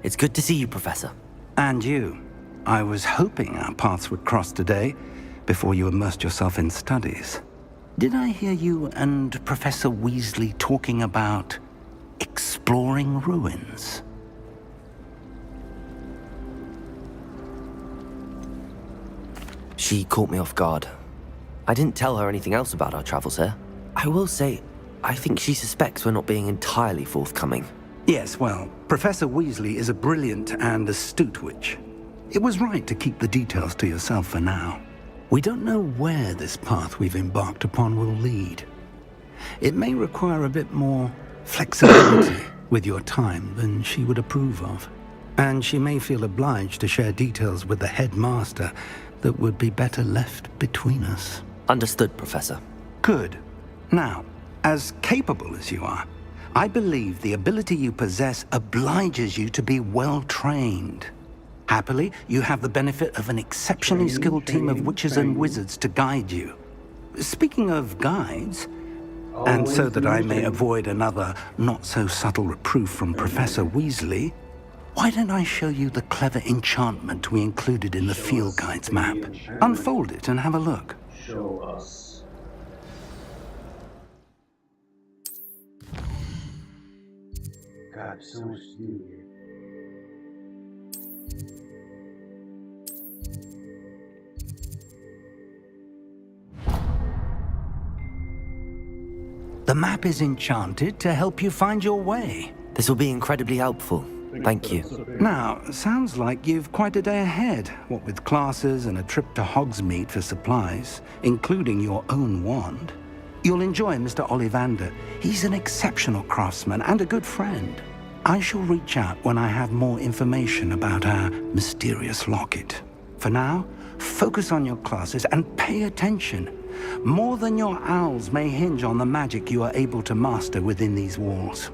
It's good to see you, Professor. And you. I was hoping our paths would cross today, before you immersed yourself in studies. Did I hear you and Professor Weasley talking about exploring ruins? She caught me off guard. I didn't tell her anything else about our travels here. I will say, I think she suspects we're not being entirely forthcoming. Yes, well, Professor Weasley is a brilliant and astute witch. It was right to keep the details to yourself for now. We don't know where this path we've embarked upon will lead. It may require a bit more flexibility with your time than she would approve of. And she may feel obliged to share details with the headmaster that would be better left between us. Understood, Professor. Good. Now, as capable as you are, I believe the ability you possess obliges you to be well-trained. Happily, you have the benefit of an exceptionally skilled team of witches and wizards to guide you. Speaking of guides, and so that I may avoid another not-so-subtle reproof from Professor Weasley, why don't I show you the clever enchantment we included in the field guide's map? Unfold it and have a look. Show us. God, so much to do here. The map is enchanted to help you find your way. This will be incredibly helpful. Thank you. Now, sounds like you've quite a day ahead, what with classes and a trip to Hogsmeade for supplies, including your own wand. You'll enjoy Mr. Ollivander. He's an exceptional craftsman and a good friend. I shall reach out when I have more information about our mysterious locket. For now, focus on your classes and pay attention. More than your owls may hinge on the magic you are able to master within these walls.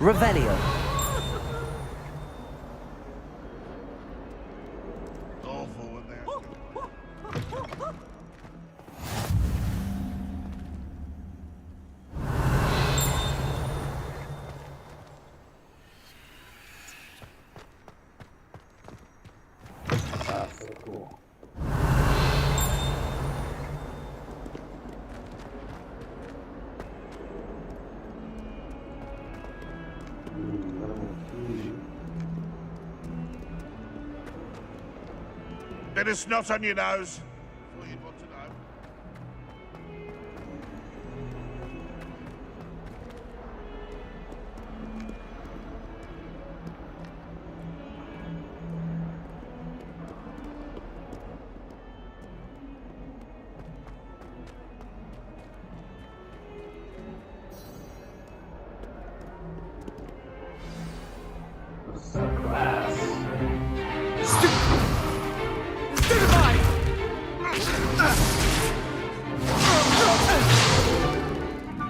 Revelio. Awful in there. That's so cool. Bit of snot on your nose. All you'd want to know.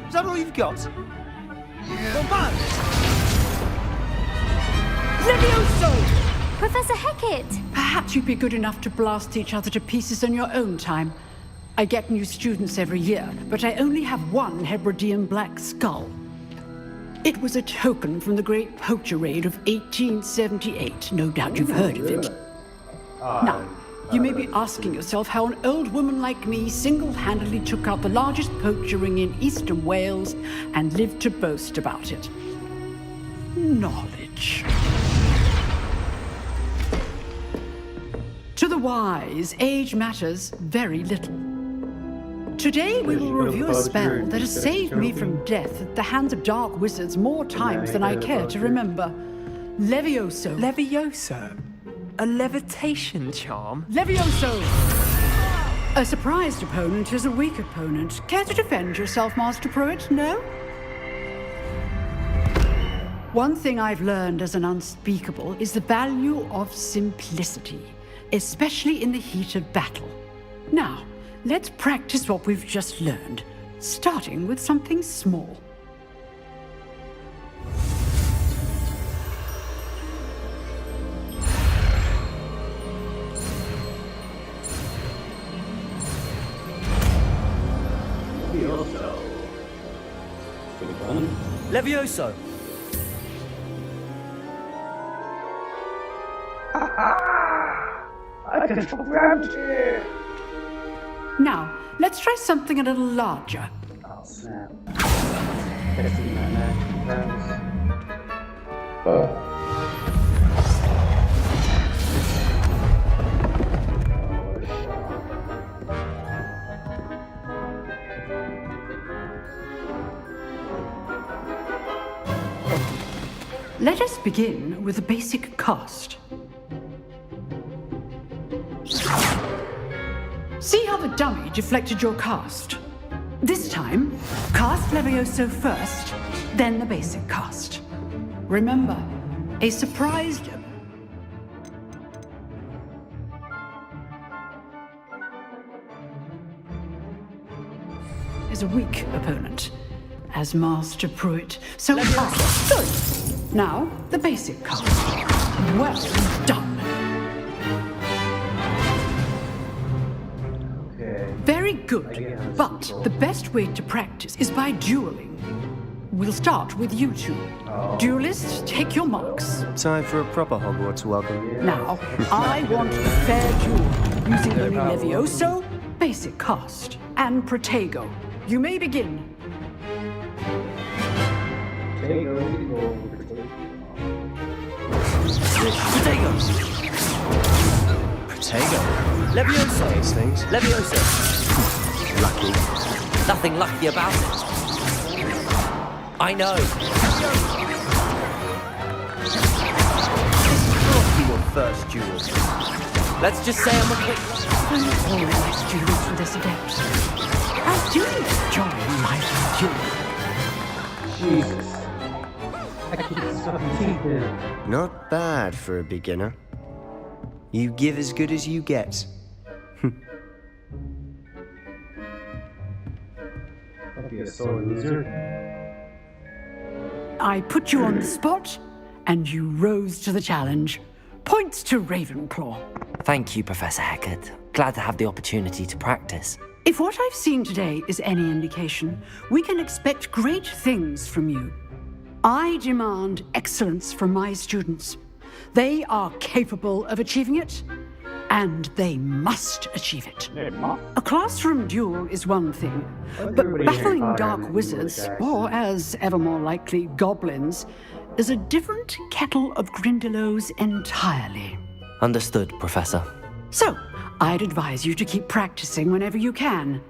Is that all you've got? Yeah. Levioso! Professor Hecat! Perhaps you'd be good enough to blast each other to pieces in your own time. I get new students every year, but I only have one Hebridean black skull. It was a token from the Great Poacher Raid of 1878. No doubt you've heard of it. Now, you may be asking yourself how an old woman like me single-handedly took out the largest poacher ring in eastern Wales and lived to boast about it. Knowledge. To the wise, age matters very little. Today we will review a spell that has saved me from death at the hands of dark wizards more times than I care to remember. Levioso. Levioso? A levitation charm? Levioso! A surprised opponent is a weak opponent. Care to defend yourself, Master Pruitt? No? One thing I've learned as an unspeakable is the value of simplicity, especially in the heat of battle. Now, let's practice what we've just learned, starting with something small. Levioso! I can program it. Now, let's try something a little larger. Oh snap. Testing my magic powers. Let us begin with the basic cast. See how the dummy deflected your cast? This time, cast Levioso first, then the basic cast. Remember, a surprised... is a weak opponent, as Master Pruitt. So good. Now, the basic cast. Well done. Okay. Very good, but the best way to practice is by dueling. We'll start with you two. Duelists, take your marks. Time for a proper Hogwarts welcome. Now, I want a fair duel using only Levioso, basic cast, and Protego. You may begin. Protego! Protego. Levioso! These things. Levioso! Lucky. Nothing lucky about it. I know. This can't be your first duel. Let's just say I'm a quick... I'm always dueling with this adept. I do enjoy my duel. Jesus. I keep sucking teeth in. Not bad for a beginner. You give as good as you get. I'll be a sore loser. I put you on the spot, and you rose to the challenge. Points to Ravenclaw. Thank you, Professor Hecat. Glad to have the opportunity to practice. If what I've seen today is any indication, we can expect great things from you. I demand excellence from my students. They are capable of achieving it, and they must achieve it. A classroom duel is one thing, but battling dark wizards, or as ever more likely, goblins, is a different kettle of Grindylows entirely. Understood, Professor. So, I'd advise you to keep practicing whenever you can.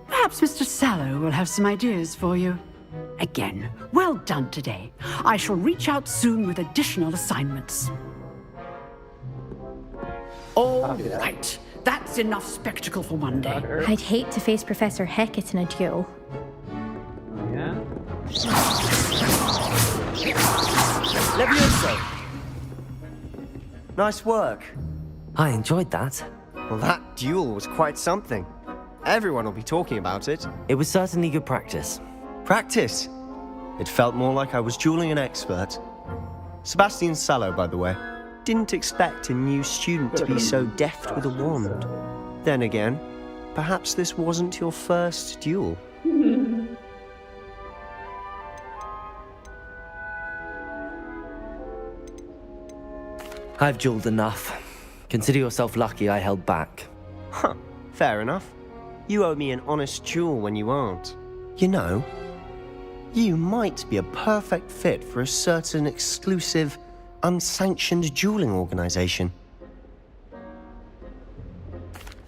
Perhaps Mr. Sallow will have some ideas for you. Again, well done today. I shall reach out soon with additional assignments. All right, that's enough spectacle for one day. I'd hate to face Professor Hecat in a duel. Yeah? Levioso! Nice work. I enjoyed that. Well, that duel was quite something. Everyone will be talking about it. It was certainly good practice. Practice. It felt more like I was dueling an expert. Sebastian Sallow, by the way. Didn't expect a new student to be so deft with a wand. Then again, perhaps this wasn't your first duel. I've dueled enough. Consider yourself lucky I held back. Huh, fair enough. You owe me an honest duel when you aren't. You know, you might be a perfect fit for a certain exclusive, unsanctioned dueling organization.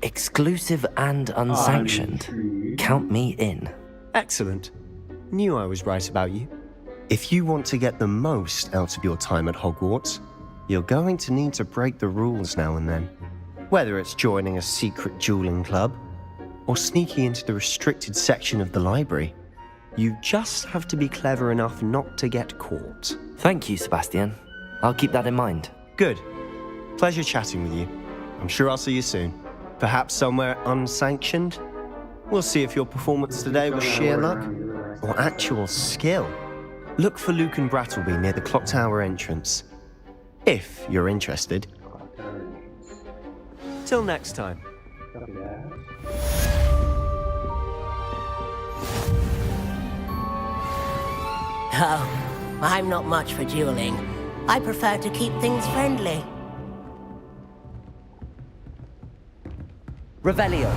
Exclusive and unsanctioned. Count me in. Excellent. Knew I was right about you. If you want to get the most out of your time at Hogwarts, you're going to need to break the rules now and then. Whether it's joining a secret dueling club, or sneaking into the restricted section of the library. You just have to be clever enough not to get caught. Thank you, Sebastian. I'll keep that in mind. Good. Pleasure chatting with you. I'm sure I'll see you soon. Perhaps somewhere unsanctioned? We'll see if your performance today was sheer luck or actual skill. Look for Luke and Brattleby near the clock tower entrance. If you're interested. Till next time. Copy that. Oh, I'm not much for dueling. I prefer to keep things friendly. Revelio.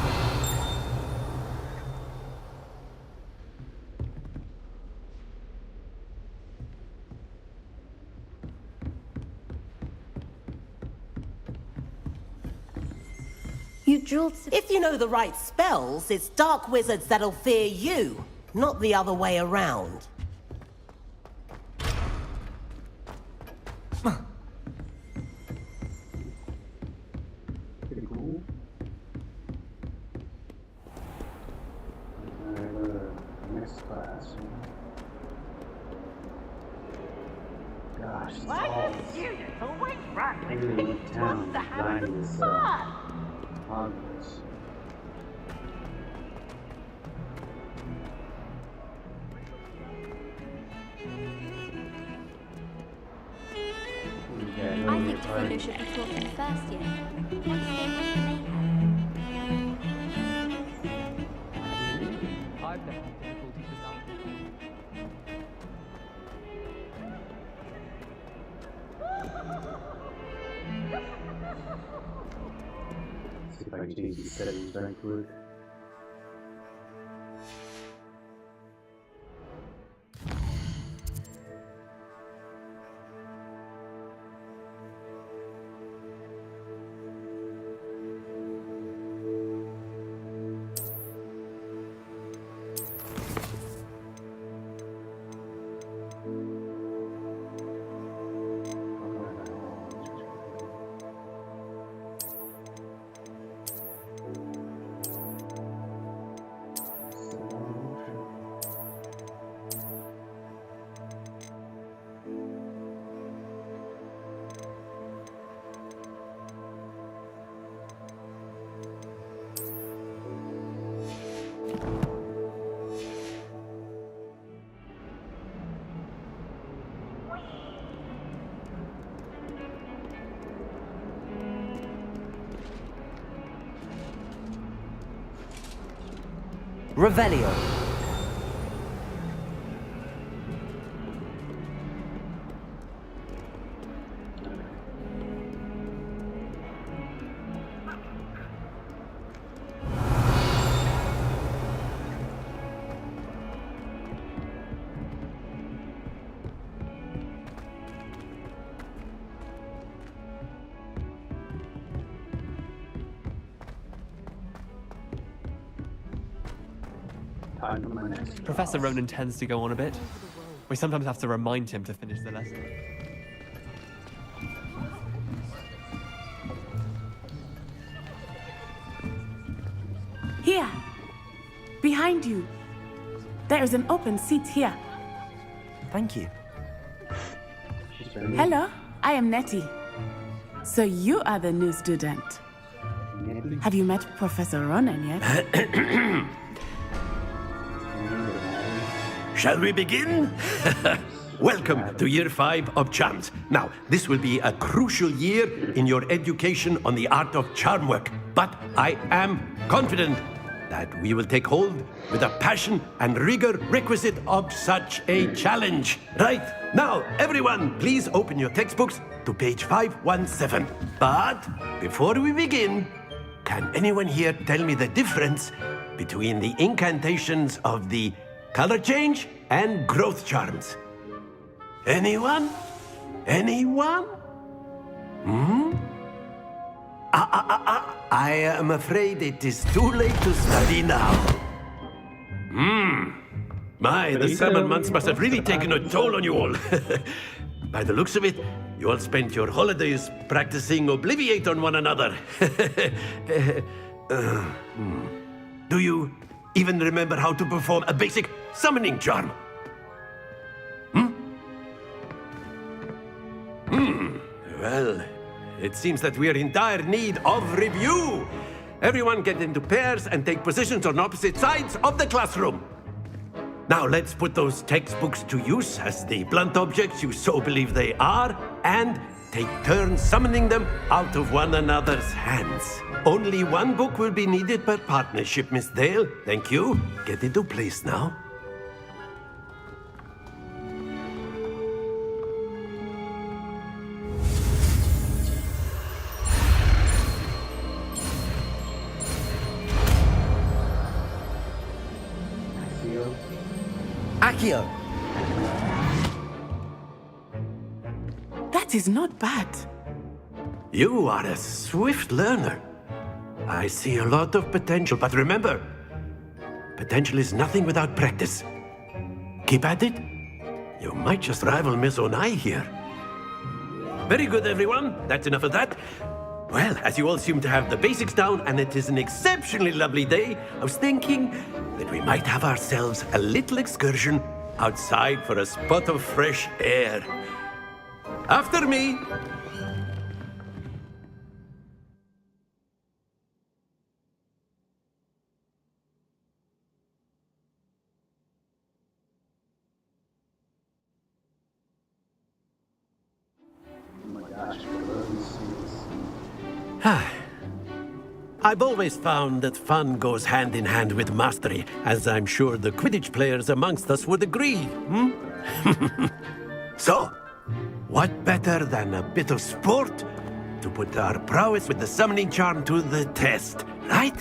You drilled. If you know the right spells, it's dark wizards that'll fear you, not the other way around. Pretty cool. Next class. Gosh, it's all really town designing this Hogwarts. I think Frodo should be taught in first year. Once they break the mayhem. I've never had difficulty with that. See if I can change these settings very quick. Revelio. Time for my next Professor class. Ronan tends to go on a bit. We sometimes have to remind him to finish the lesson. Here, behind you. There is an open seat here. Thank you. She's very Hello, I am Nettie. So you are the new student. nitty. Have you met Professor Ronan yet? Shall we begin? Welcome to Year 5 of Charms. Now, this will be a crucial year in your education on the art of charm work, but I am confident that we will take hold with the passion and rigor requisite of such a challenge. Right, now, everyone, please open your textbooks to page 517. But before we begin, can anyone here tell me the difference between the incantations of the color change and growth charms? Anyone? Anyone? I am afraid it is too late to study now. My, the summer months must have really taken a toll on you all. By the looks of it, you all spent your holidays practicing Obliviate on one another. Do you even remember how to perform a basic summoning charm. Well, it seems that we are in dire need of review. Everyone get into pairs and take positions on opposite sides of the classroom. Now let's put those textbooks to use as the blunt objects you so believe they are, and take turns summoning them out of one another's hands. Only one book will be needed per partnership, Miss Dale. Thank you. Get into place now. Accio! That is not bad. You are a swift learner. I see a lot of potential, but remember, potential is nothing without practice. Keep at it. You might just rival Miss Onai here. Very good, everyone. That's enough of that. Well, as you all seem to have the basics down, and it is an exceptionally lovely day, I was thinking that we might have ourselves a little excursion outside for a spot of fresh air. After me. I've always found that fun goes hand in hand with mastery, as I'm sure the Quidditch players amongst us would agree, So, what better than a bit of sport to put our prowess with the summoning charm to the test, right?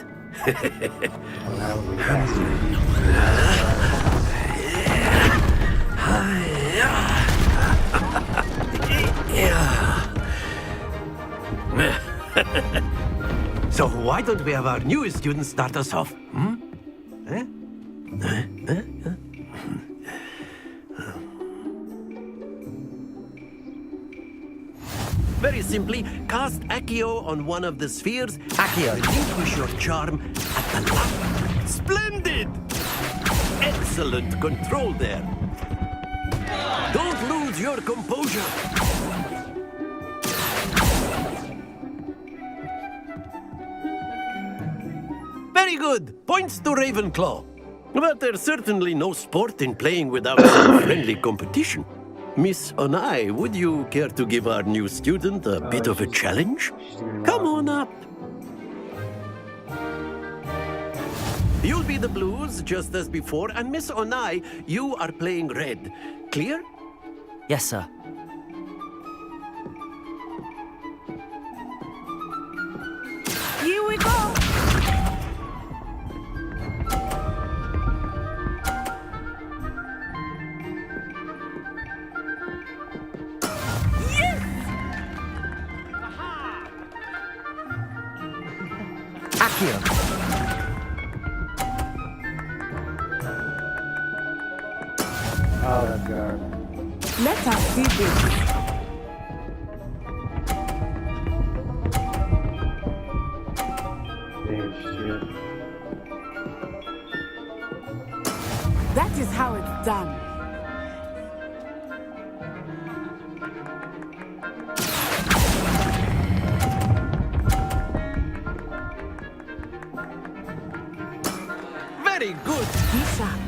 So why don't we have our newest student start us off? Very simply, cast Accio on one of the spheres. Accio! Relinquish your charm at the lap. Splendid! Excellent control there. Don't lose your composure. Very good. Points to Ravenclaw. But there's certainly no sport in playing without some friendly competition. Miss Onai, would you care to give our new student a bit of a challenge? Come on up. You'll be the blues, just as before, and Miss Onai, you are playing red. Clear? Yes, sir. Here we go. Accio! Oh, God. Let us see this. Damn shit. That is how it's done. Very good. Be sharp.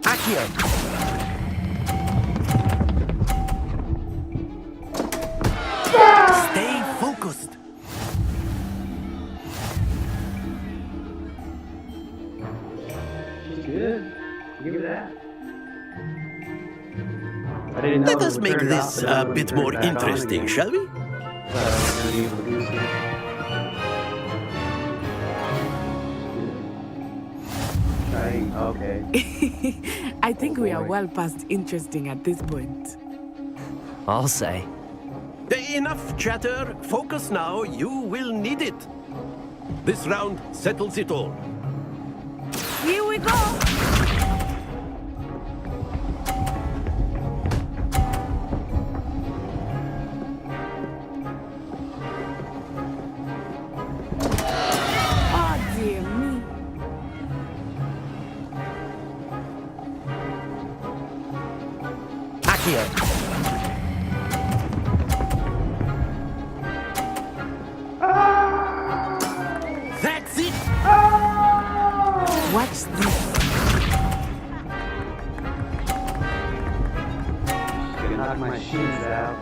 Accio! Stay focused. Good. Give it that. I didn't know Let it us would make turn it off, this but a it would bit turn it more back on interesting, again. shall we? Okay. I think we are well past interesting at this point. I'll say. Enough chatter. Focus now. You will need it. This round settles it all. Here we go. Accio. That's it! Watch this. Gonna knock my shoes out.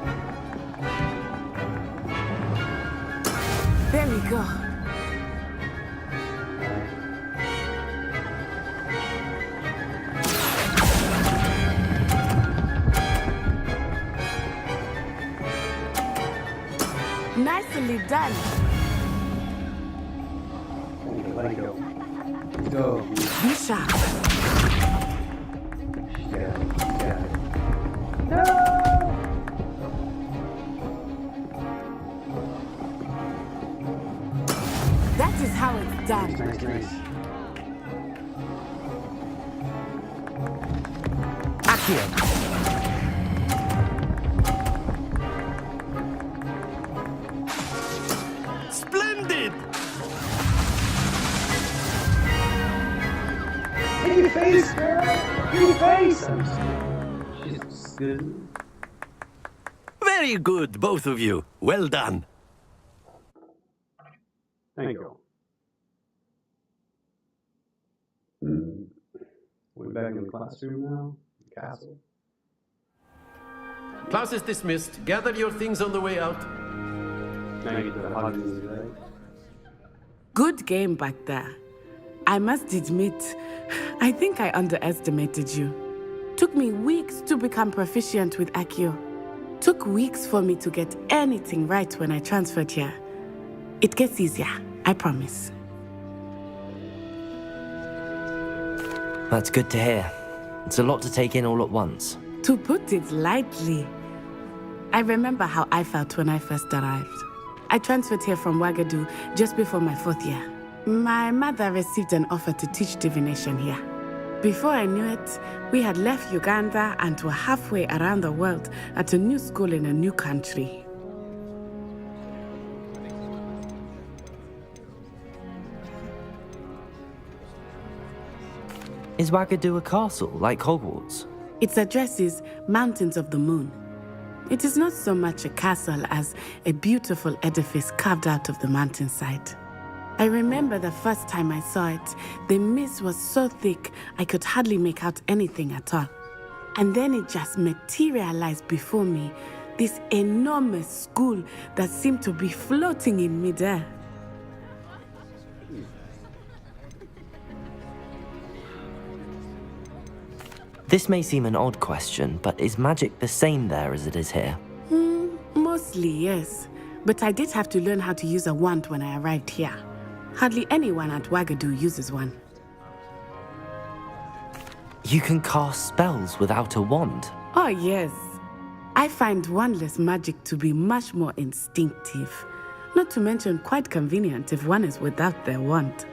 There we go. Nicely done. Let it go. Go. Be sharp. She's got it. She's got it. That is how it's done. Nice, nice. Accio. Splendid! In your face, girl! In your face! She's good. Very good, both of you. Well done. Thank you. We're back in the classroom now. Castle. Class is dismissed. Gather your things on the way out. Now you get the hot music, right? Good game back there. I must admit, I think I underestimated you. Took me weeks to become proficient with Accio. Took weeks for me to get anything right when I transferred here. It gets easier, I promise. That's good to hear. It's a lot to take in all at once. To put it lightly, I remember how I felt when I first arrived. I transferred here from Ouagadougou just before my 4th year. My mother received an offer to teach divination here. Before I knew it, we had left Uganda and were halfway around the world at a new school in a new country. Is Ouagadougou a castle, like Hogwarts? Its address is Mountains of the Moon. It is not so much a castle as a beautiful edifice carved out of the mountainside. I remember the first time I saw it, the mist was so thick I could hardly make out anything at all. And then it just materialized before me, this enormous school that seemed to be floating in midair. This may seem an odd question, but is magic the same there as it is here? Mostly, yes. But I did have to learn how to use a wand when I arrived here. Hardly anyone at Ouagadougou uses one. You can cast spells without a wand. Oh, yes. I find wandless magic to be much more instinctive. Not to mention quite convenient if one is without their wand.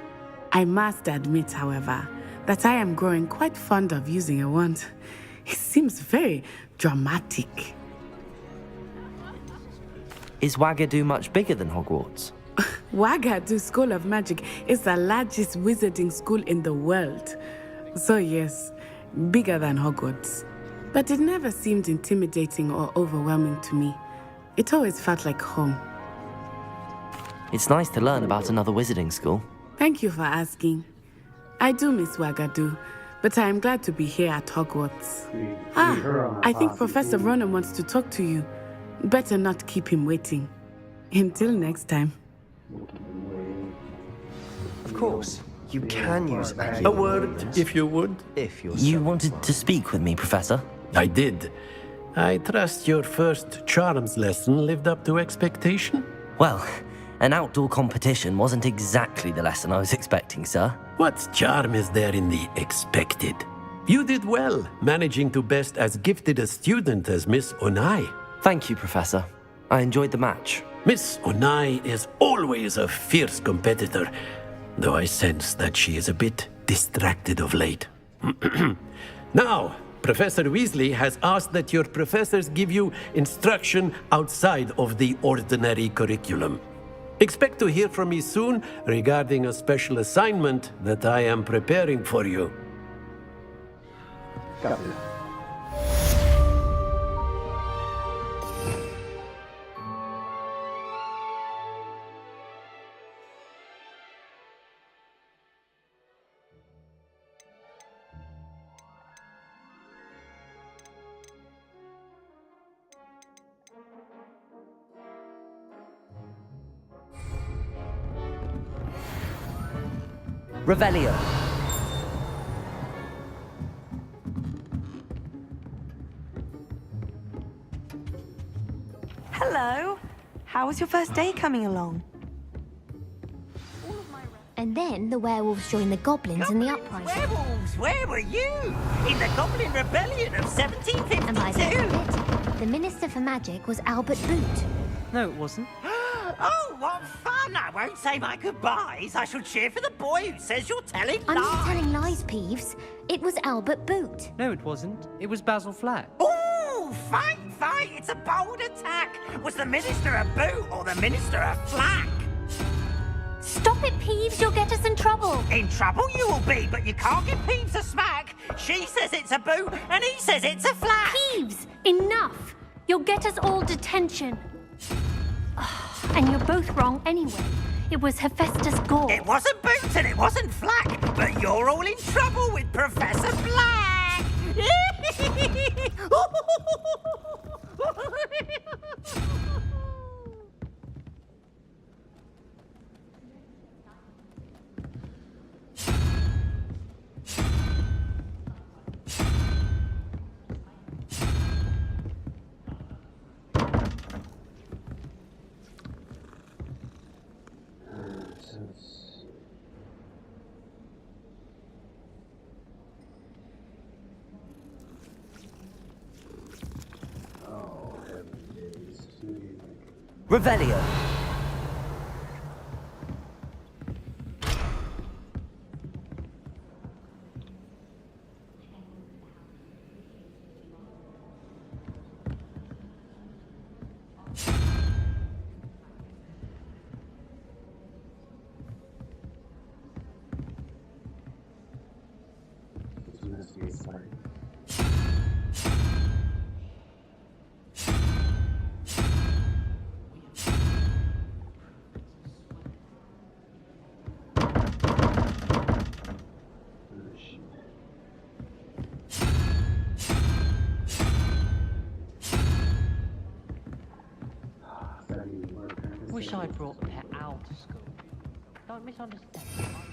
I must admit, however, that I am growing quite fond of using a wand. It seems very dramatic. Is Ouagadougou much bigger than Hogwarts? Ouagadougou School of Magic is the largest wizarding school in the world. So yes, bigger than Hogwarts. But it never seemed intimidating or overwhelming to me. It always felt like home. It's nice to learn about another wizarding school. Thank you for asking. I do miss Ouagadougou, but I am glad to be here at Hogwarts. I think Professor Ronen wants to talk to you. Better not keep him waiting. Until next time. Of course, you can use Accio. A word, if you would. If you're You so wanted to speak with me, Professor? I did. I trust your first charms lesson lived up to expectation? Well, an outdoor competition wasn't exactly the lesson I was expecting, sir. What charm is there in the expected? You did well, managing to best as gifted a student as Miss Onai. Thank you, Professor. I enjoyed the match. Miss Onai is always a fierce competitor, though I sense that she is a bit distracted of late. Now, Professor Weasley has asked that your professors give you instruction outside of the ordinary curriculum. Expect to hear from me soon regarding a special assignment that I am preparing for you. Copy. Revelio. Hello. How was your first day coming along? And then the werewolves joined the goblins in the uprising. Werewolves, where were you? In the Goblin Rebellion of 1752. And by the end of it, the Minister for Magic was Albert Boot. No, it wasn't. Oh, what fun! I won't say my goodbyes. I shall cheer for the boy who says you're telling I'm lies. not telling lies, Peeves. It was Albert Boot. No, it wasn't. It was Basil Flack. Ooh, fight, fight! It's a bold attack. Was the Minister a boot or the Minister a flack? Stop it, Peeves. You'll get us in trouble. In trouble you will be, but you can't give Peeves a smack. She says it's a boot, and he says it's a flack. Peeves, enough. You'll get us all detention. And you're both wrong anyway. It was Hephaestus Gore. It wasn't boot and it wasn't flack, but you're all in trouble with Professor Black. Revelio. Wish I'd brought the pet owl to school. Don't misunderstand.